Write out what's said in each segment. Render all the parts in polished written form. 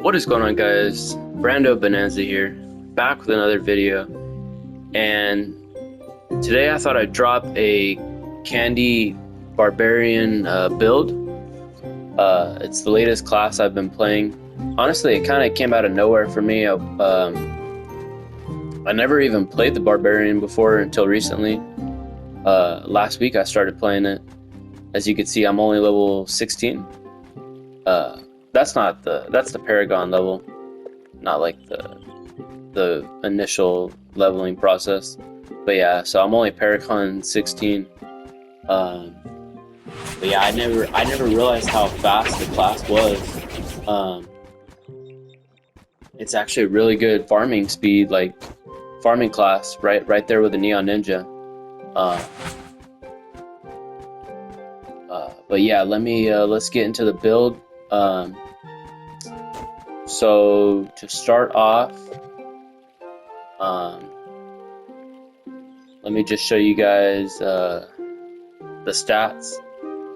What is going on, guys? Brando Bonanza here, back with another video. And today I thought I'd drop a candy Barbarian build. It's the latest class I've been playing. Honestly, it kind of came out of nowhere for me. I never even played the Barbarian before until recently. Last week I started playing it. As you can see, I'm only level 16. That's the Paragon level, not like the initial leveling process. But yeah, so I'm only Paragon 16. But yeah, I never realized how fast the class was. It's actually a really good farming speed, like farming class, right there with the Neon Ninja. But yeah, let's get into the build. So to start off, let me just show you guys the stats.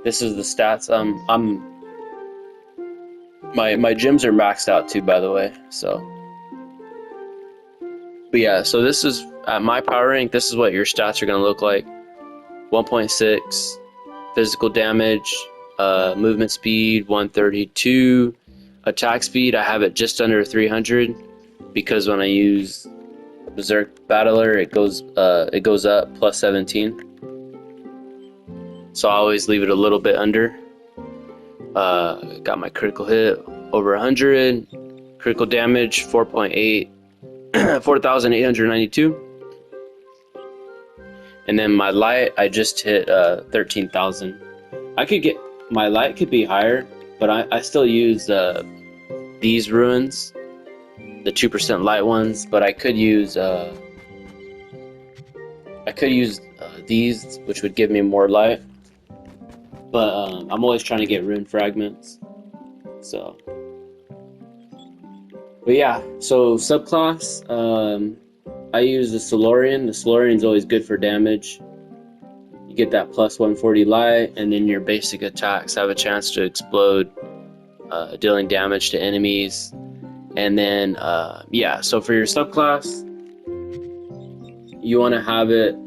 This is the stats. My gyms are maxed out too, by the way. So, but yeah, so this is at my power rank. This is what your stats are gonna look like: 1.6 physical damage, movement speed 132. Attack speed, I have it just under 300 because when I use Berserk Battler, it goes up plus 17. So I always leave it a little bit under. Got my critical hit over 100. Critical damage 4.8, 4,892. And then my light, I just hit 13,000. My light could be higher, but I still use these ruins, the 2% light ones, but I could use these, which would give me more light. But I'm always trying to get rune fragments. So, but yeah, so subclass, I use the Solarian. The Solarian's always good for damage. You get that plus 140 light, and then your basic attacks have a chance to explode, dealing damage to enemies. And then yeah, so for your subclass, you want to have it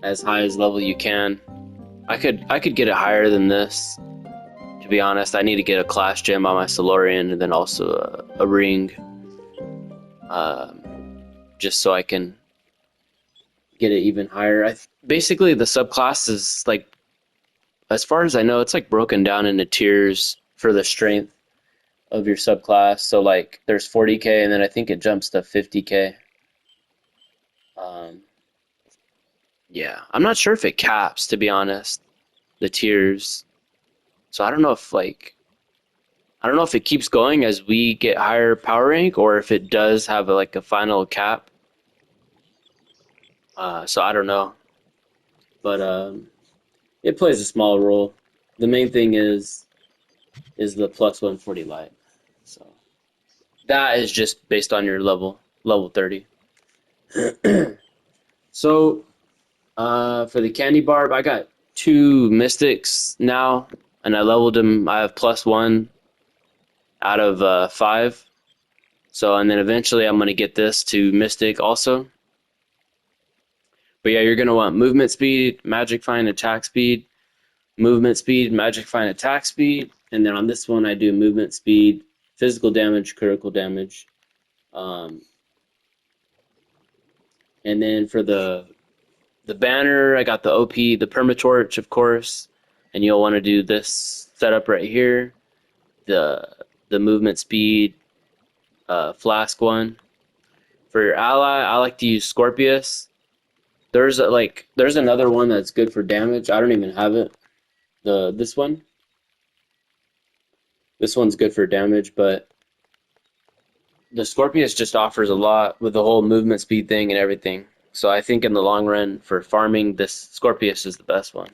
as high as level you can. I could get it higher than this, to be honest. I need to get a class gem on my Solarian, and then also a ring, just so I can get it even higher. Basically the subclass is, like, as far as I know, it's like broken down into tiers for the strength of your subclass. So like there's 40k, and then I think it jumps to 50k. Yeah, I'm not sure if it caps, to be honest, the tiers. So I don't know if it keeps going as we get higher power rank, or if it does have like a final cap. So I don't know, but it plays a small role. The main thing is the plus 140 light. So that is just based on your level 30. So for the candy barb, I got 2 mystics now, and I leveled them. I have plus 1 out of 5. So, and then eventually I'm going to get this to mystic also. But yeah, you're going to want movement speed, magic find, attack speed, movement speed, magic find, attack speed. And then on this one, I do movement speed, physical damage, critical damage. And then for the banner, I got the OP, the permatorch, of course. And you'll want to do this setup right here, the movement speed flask one. For your ally, I like to use Scorpius. There's another one that's good for damage. I don't even have it. This one. This one's good for damage, but the Scorpius just offers a lot with the whole movement speed thing and everything. So I think in the long run for farming, this Scorpius is the best one.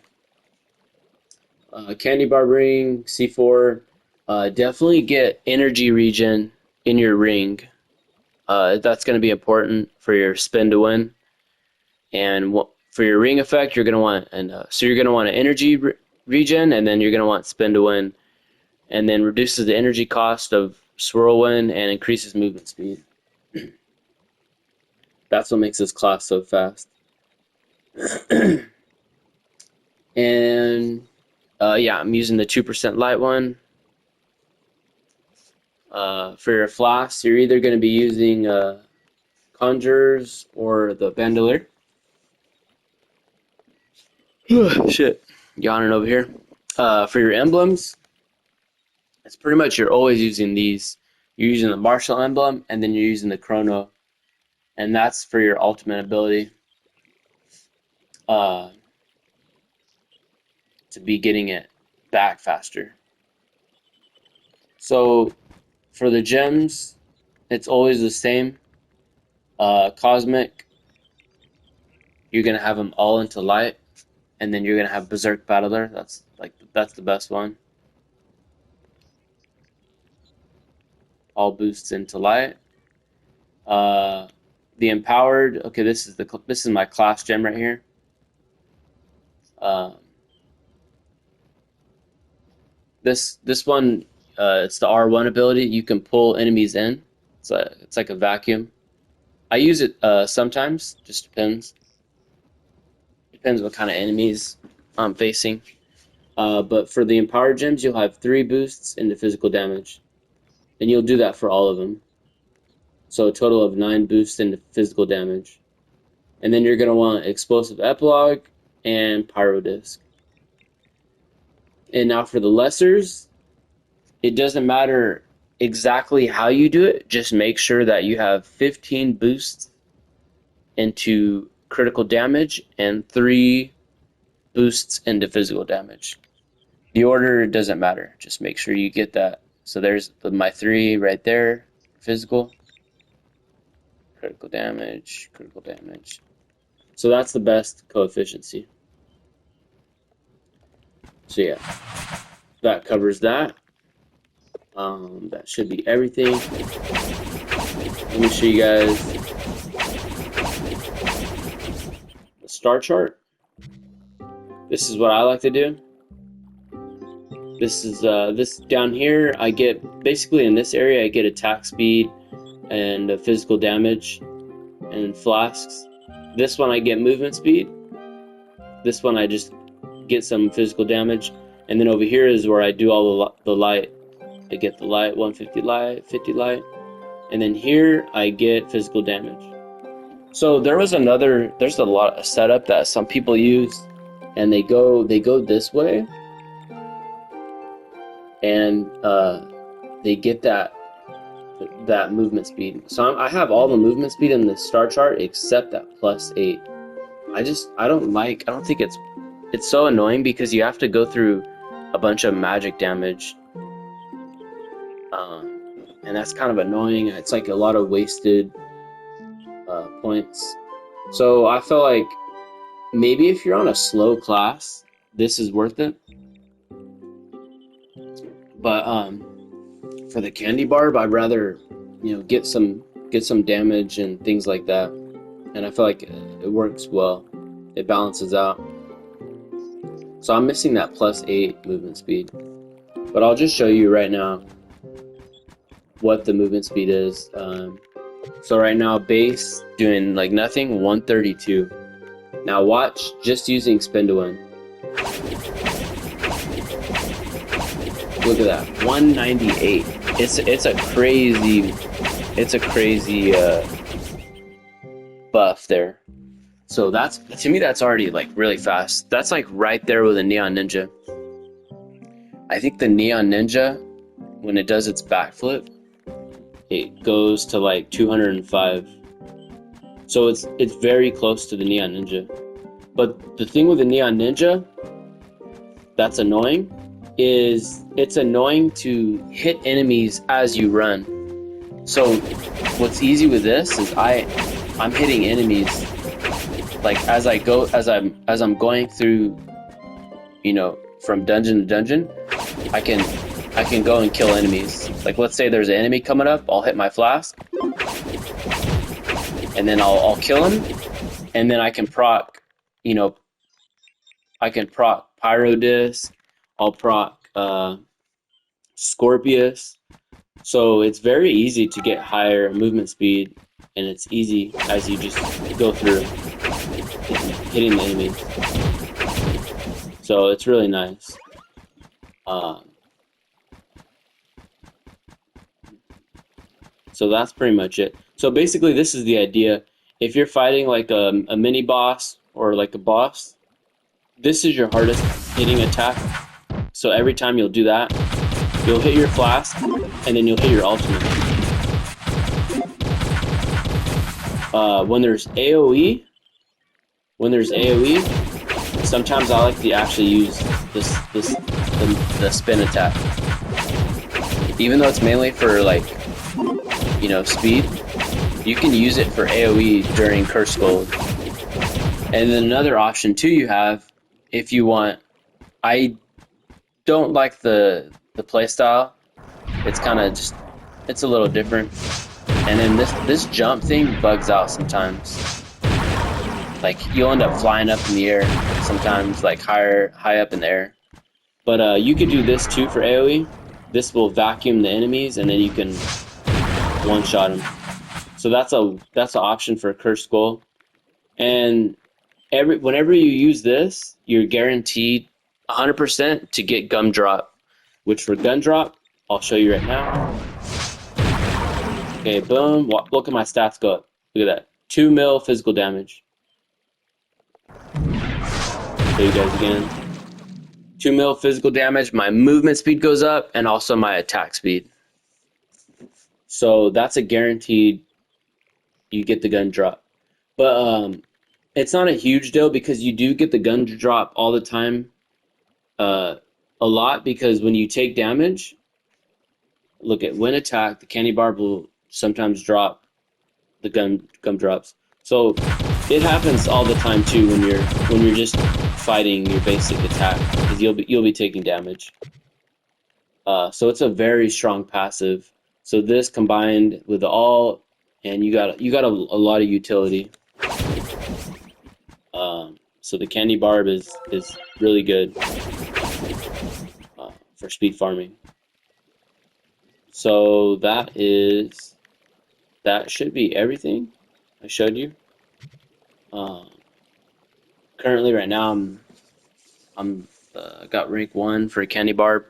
Candy Bar Ring, C4. Definitely get energy regen in your ring. That's going to be important for your spin to win. And for your ring effect, you're going to want, so you're going to want an energy regen, and then you're going to want spin to win. and then reduces the energy cost of Swirlwind and increases movement speed. That's what makes this class so fast. And yeah, I'm using the 2% light one. For your flasks, you're either going to be using Conjures or the Bandolier. Shit, yawning over here. For your emblems, it's pretty much you're always using these. You're using the Martial emblem, and then you're using the Chrono, and that's for your ultimate ability to be getting it back faster. So for the gems, it's always the same. Cosmic, you're gonna have them all into light, and then you're gonna have Berserk Battler. That's the best one. All boosts into light. The empowered. Okay, this is my class gem right here. This one, it's the R1 ability. You can pull enemies in. It's like a vacuum. I use it sometimes. Just depends. Depends what kind of enemies I'm facing. But for the empowered gems, you'll have 3 boosts into physical damage, and you'll do that for all of them. So a total of 9 boosts into physical damage. And then you're going to want Explosive Epilogue and Pyro Disc. And now for the lessers, it doesn't matter exactly how you do it. Just make sure that you have 15 boosts into critical damage and 3 boosts into physical damage. The order doesn't matter. Just make sure you get that. So there's my 3 right there. Physical. Critical damage. Critical damage. So that's the best coefficiency. So yeah, that covers that. That should be everything. Let me show you guys the star chart. This is what I like to do. This is this down here. I get basically in this area. I get attack speed and physical damage and flasks. This one I get movement speed. This one I just get some physical damage, and then over here is where I do all the light. I get the light, 150 light, 50 light, and then here I get physical damage. So there's a lot of setup that some people use, and they go this way, and they get that movement speed. So I have all the movement speed in the star chart except that +8. I don't think it's so annoying because you have to go through a bunch of magic damage, and that's kind of annoying. It's like a lot of wasted points. So I feel like maybe if you're on a slow class, this is worth it. But for the candy barb, I'd rather get some damage and things like that, and I feel like it works well. It balances out. So I'm missing that +8 movement speed, but I'll just show you right now what the movement speed is. So right now, base doing like nothing, 132. Now watch, just using spin to win. Look at that, 198. It's a crazy buff there. So to me that's already like really fast. That's like right there with a Neon Ninja. I think the Neon Ninja, when it does its backflip, it goes to like 205. So it's very close to the Neon Ninja. But the thing with the Neon Ninja that's annoying is it's annoying to hit enemies as you run. So what's easy with this is I'm hitting enemies like as I'm going through, from dungeon to dungeon. I can go and kill enemies. Like let's say there's an enemy coming up, I'll hit my flask, and then I'll kill him, and then I can proc Pyro Disc, I'll proc Scorpius. So it's very easy to get higher movement speed, and it's easy as you just go through hitting the enemies. So it's really nice. So that's pretty much it. So basically, this is the idea. If you're fighting like a mini boss or like a boss, this is your hardest hitting attack. So every time you'll do that, you'll hit your flask, and then you'll hit your ultimate. When there's AoE, sometimes I like to actually use the spin attack. Even though it's mainly for like, you know, speed, you can use it for AoE during Curse Gold. And then another option too you have, if you want, I don't like the playstyle. It's kind of just, it's a little different. And then this jump thing bugs out sometimes. Like you'll end up flying up in the air sometimes, like high up in the air. But you could do this too for AoE. This will vacuum the enemies, and then you can one-shot them. So that's an option for Curse Skull. And whenever you use this, you're guaranteed 100% to get Gumdrop. Which for Gumdrop, I'll show you right now. Okay, boom. Look at my stats go up. Look at that. 2 mil physical damage. Show you guys again. 2 mil physical damage. My movement speed goes up, and also my attack speed. So that's a guaranteed. You get the gun drop, but it's not a huge deal because you do get the gun drop all the time. A lot, because when you take damage, look at when attacked, the candy barb will sometimes drop the gun drops. So it happens all the time too when you're just fighting your basic attack, because you'll be taking damage. So it's a very strong passive. So this combined with all, and you got a lot of utility. So the candy barb is really good for speed farming. So that should be everything I showed you. Currently, right now, I'm got rank 1 for candy barb.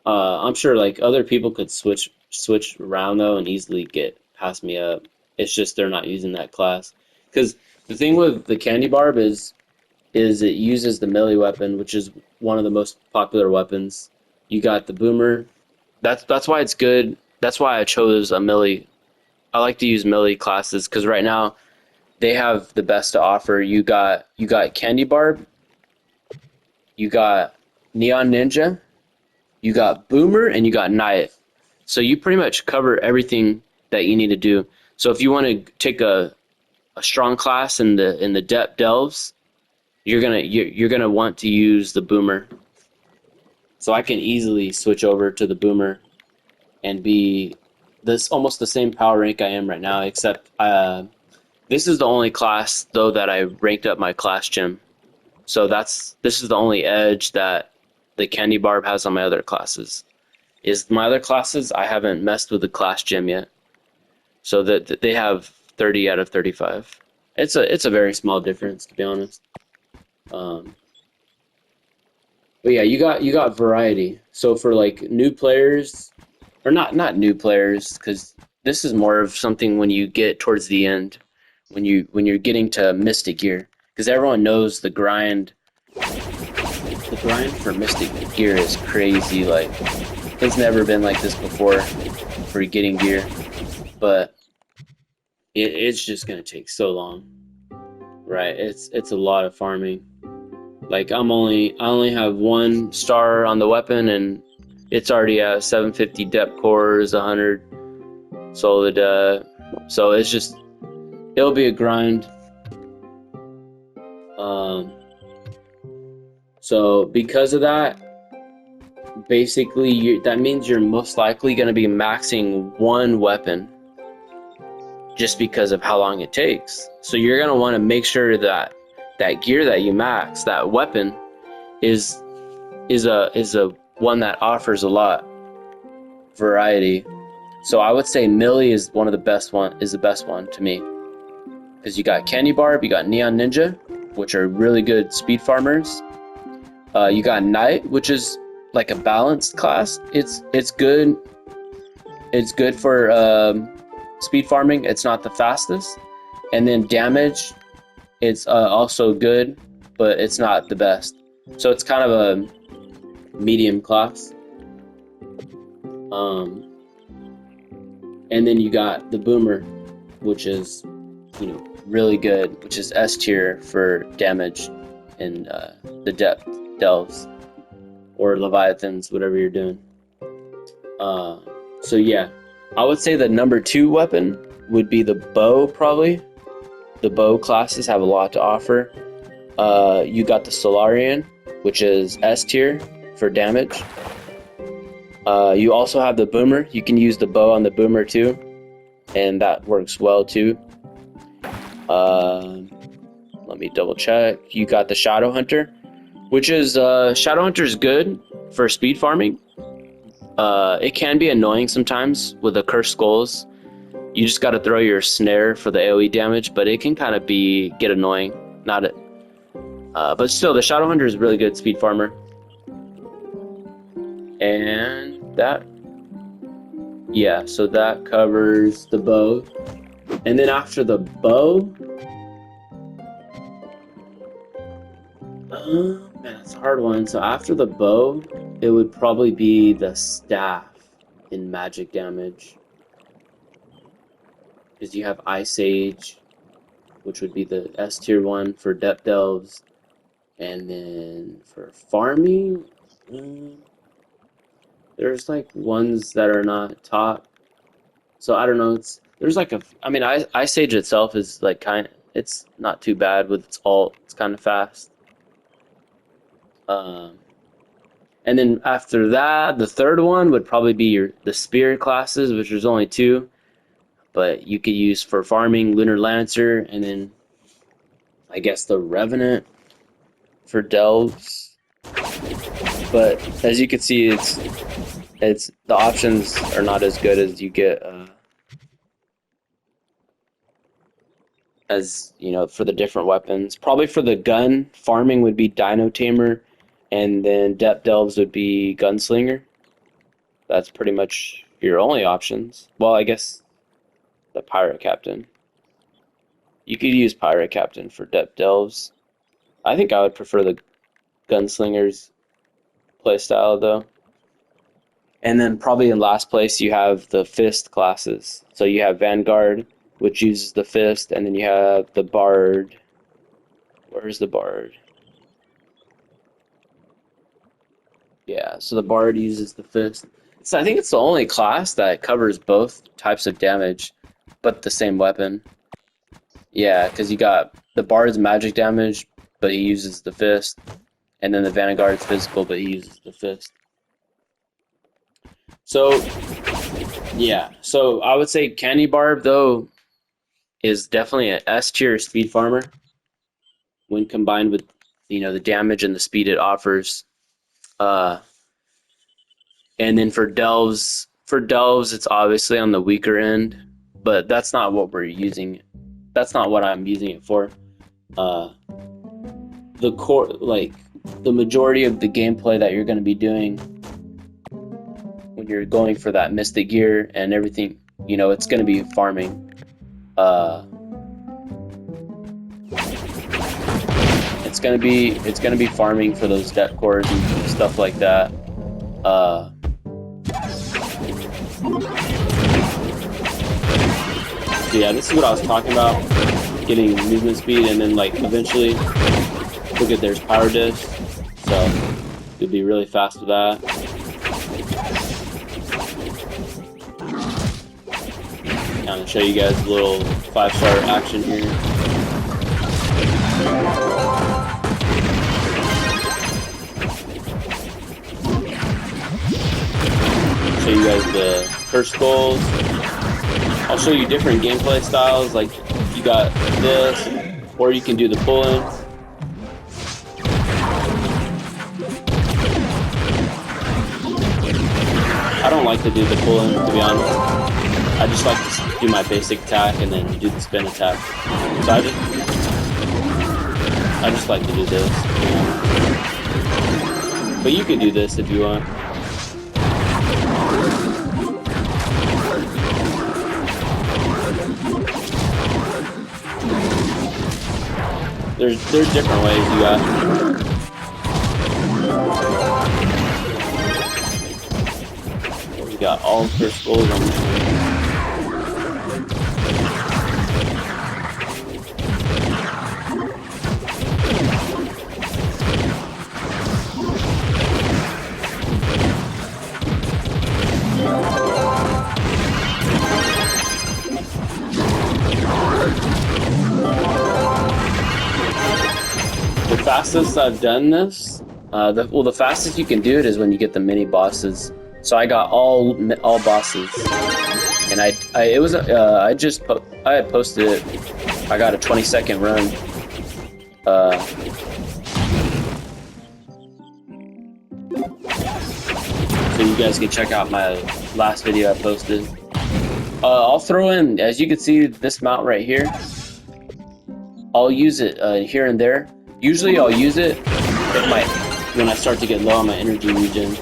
I'm sure like other people could switch around though and easily get past me up. It's just they're not using that class. Because the thing with the candy barb is it uses the melee weapon, which is one of the most popular weapons. You got the boomer. That's why it's good. That's why I chose a melee. I like to use melee classes because right now they have the best to offer. You got candy barb. You got neon ninja. You got boomer, and you got knight. So you pretty much cover everything that you need to do. So if you want to take a strong class in the depth delves, you're gonna want to use the boomer. So I can easily switch over to the boomer and be almost the same power rank I am right now, except this is the only class though that I ranked up my class gem. So this is the only edge that the candy barb has on my other classes. Is my other classes, I haven't messed with the class gem yet. So that they have 30 out of 35. It's a very small difference, to be honest. But yeah, you got variety. So for like new players, or not new players, because this is more of something when you get towards the end, when you're getting to Mystic Gear, because everyone knows the grind. The grind for Mystic Gear is crazy. Like it's never been like this before for getting gear, but it's just gonna take so long, right? It's a lot of farming. Like I only have 1 star on the weapon, and it's already at 750 depth cores, 100 solid. So it's just it'll be a grind. So because of that, basically that means you're most likely going to be maxing 1 weapon just because of how long it takes. So you're going to want to make sure that gear that you max, that weapon is a one that offers a lot. variety. So I would say melee is one of the best one. Is the best one to me, because you got Candy Barb, you got Neon Ninja, which are really good speed farmers. You got Knight, which is like a balanced class. It's good. It's good for speed farming. It's not the fastest. And then damage, it's also good, but it's not the best. So it's kind of a medium class. And then you got the Boomer, which is, you know, really good, which is S tier for damage in the depth delves or leviathans, whatever you're doing. So yeah, I would say the number 2 weapon would be the bow. Probably the bow classes have a lot to offer. You got the Solarian, which is S tier for damage. You also have the Boomer. You can use the bow on the Boomer too, and that works well too. Let me double check. You got the Shadow Hunter, which is Shadow Hunter is good for speed farming. It can be annoying sometimes with the Cursed Skulls. You just got to throw your snare for the AoE damage, but it can kind of get annoying. Not it, but still, the Shadow Hunter is a really good speed farmer. And that, yeah, so that covers the bow. And then after the bow, man, it's a hard one. So after the bow, it would probably be the staff in magic damage, because you have Ice Age, which would be the S tier one for depth delves, and then for farming, there's like ones that are not top. So I don't know. There's like Ice Age itself is like it's not too bad with its ult. It's kind of fast. And then after that, the third one would probably be the Spear classes, which there's only 2, but you could use for farming Lunar Lancer, and then I guess the Revenant for delves. But as you can see, it's the options are not as good as you get as you know for the different weapons. Probably for the gun farming would be Dino Tamer, and then depth delves would be Gunslinger. That's pretty much your only options. Well, I guess the Pirate Captain. You could use Pirate Captain for depth delves. I think I would prefer the Gunslinger's playstyle though. And then probably in last place you have the Fist classes. So you have Vanguard, which uses the Fist, and then you have the Bard. Where's the Bard? Yeah, so the Bard uses the Fist. So I think it's the only class that covers both types of damage, but the same weapon. Yeah, because you got the Bard's magic damage, but he uses the Fist, and then the Vanguard's physical, but he uses the Fist. So, yeah. So I would say Candy Barb, though, is definitely an S tier speed farmer when combined with, you know, the damage and the speed it offers. And then for delves, it's obviously on the weaker end, but that's not what we're using. That's not what I'm using it for. The core, like the majority of the gameplay that you're going to be doing when you're going for that Mystic Gear and everything, you know, it's going to be farming. It's going to be farming for those death cores and stuff like that. So yeah, this is what I was talking about, getting movement speed, and then like eventually, look at there's power disc, so you'll be really fast with that. Kind of show you guys a little 5-star action here. Show you guys the Cursed Skulls. I'll show you different gameplay styles, like you got this, or you can do the pull-ins. I don't like to do the pull-in, to be honest. I just like to do my basic attack and then do the spin attack. So I just like to do this. But you can do this if you want. There's different ways you got. We got all first goals on this one. The fastest I've done this, the fastest you can do it is when you get the mini bosses. So I got all bosses, and I had posted it. I got a 20-second run. So you guys can check out my last video I posted. I'll throw in, as you can see, this mount right here. I'll use it here and there. Usually I'll use it when I start to get low on my energy regen.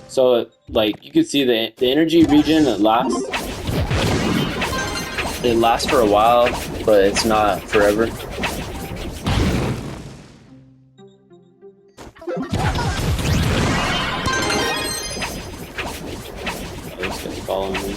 So, like, you can see the energy regen, it lasts for a while, but it's not forever. Oh, this guy's following me.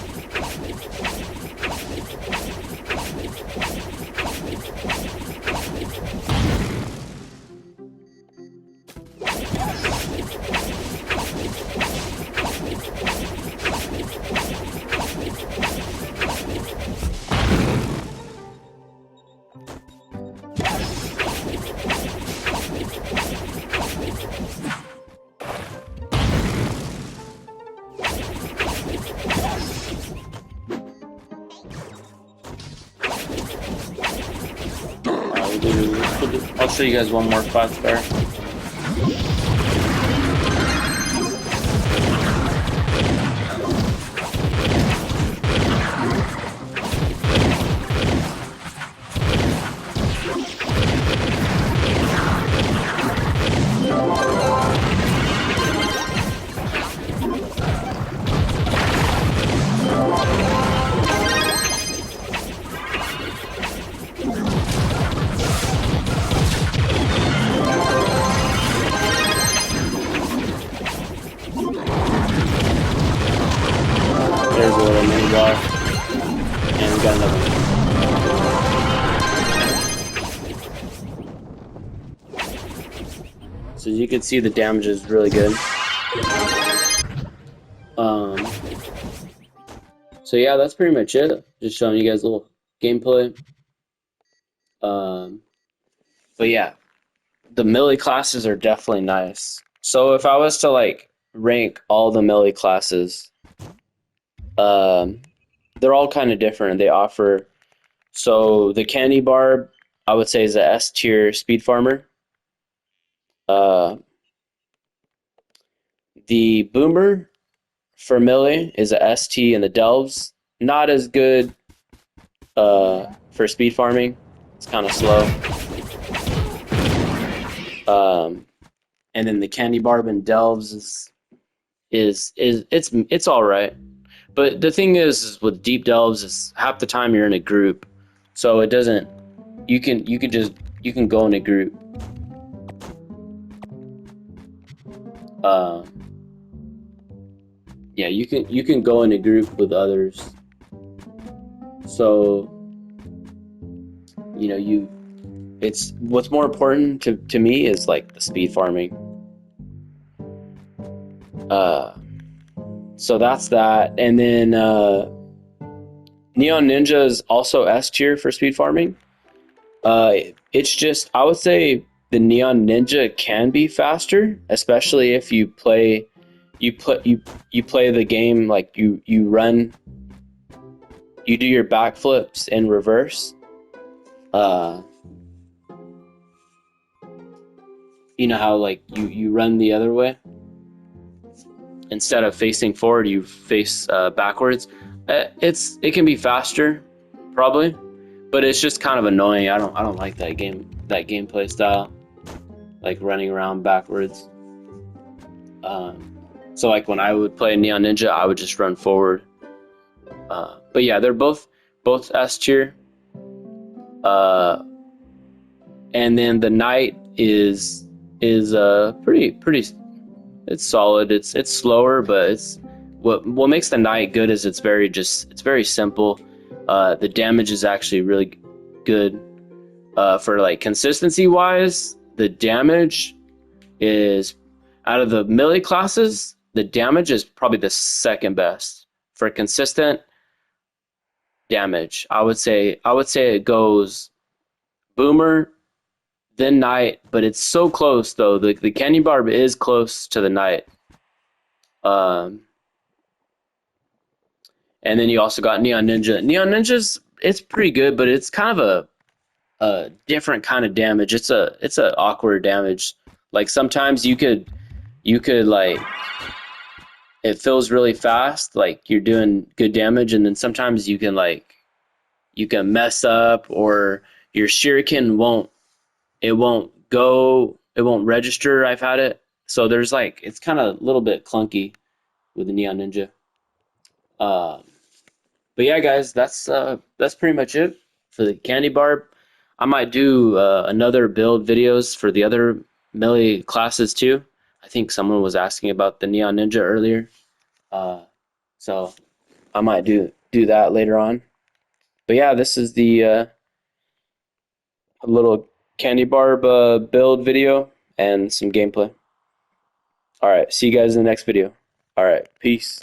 I'll show you guys one more 5-star. There's a little mini boss, and we got another one. So you can see the damage is really good. So yeah, that's pretty much it. Just showing you guys a little gameplay. But yeah, the melee classes are definitely nice. So if I was to like rank all the melee classes, they're all kind of different. They offer, so the Candy Barb, I would say, is a S tier speed farmer. The Boomer for melee is a ST in the Delves. Not as good for speed farming. It's kind of slow. And then the Candy Barb in Delves it's all right. But the thing is with deep delves is half the time you're in a group, so it doesn't. You can go in a group. Yeah, you can go in a group with others. So it's what's more important to me is like the speed farming. So that's that. And then Neon Ninja is also S tier for speed farming. It's just, I would say the Neon Ninja can be faster, especially if you play the game like you run you do your backflips in reverse. You know how like you run the other way? Instead of facing forward, you face backwards. It can be faster, probably, but it's just kind of annoying. I don't like that gameplay style, like running around backwards. So like when I would play Neon Ninja, I would just run forward. But yeah, they're both S tier. And then the Knight is pretty. It's solid. It's slower, but it's what makes the Knight good is it's very simple. The damage is actually really good. For like consistency wise, the damage is out of the melee classes, the damage is probably the second best for consistent damage. I would say it goes Boomer, then Knight, but it's so close though. The Candy Barb is close to the Knight. And then you also got Neon Ninja. Neon Ninja's it's pretty good, but it's kind of a different kind of damage. It's a awkward damage. Like sometimes you could like it feels really fast, like you're doing good damage, and then sometimes you can mess up or your shuriken won't register. I've had it. So there's like it's kind of a little bit clunky with the Neon Ninja. But yeah, guys, that's pretty much it for the Candy Barb. I might do another build videos for the other melee classes too. I think someone was asking about the Neon Ninja earlier, so I might do that later on. But yeah, this is the little Candy Barb build video and some gameplay. All right, see you guys in the next video. All right, peace.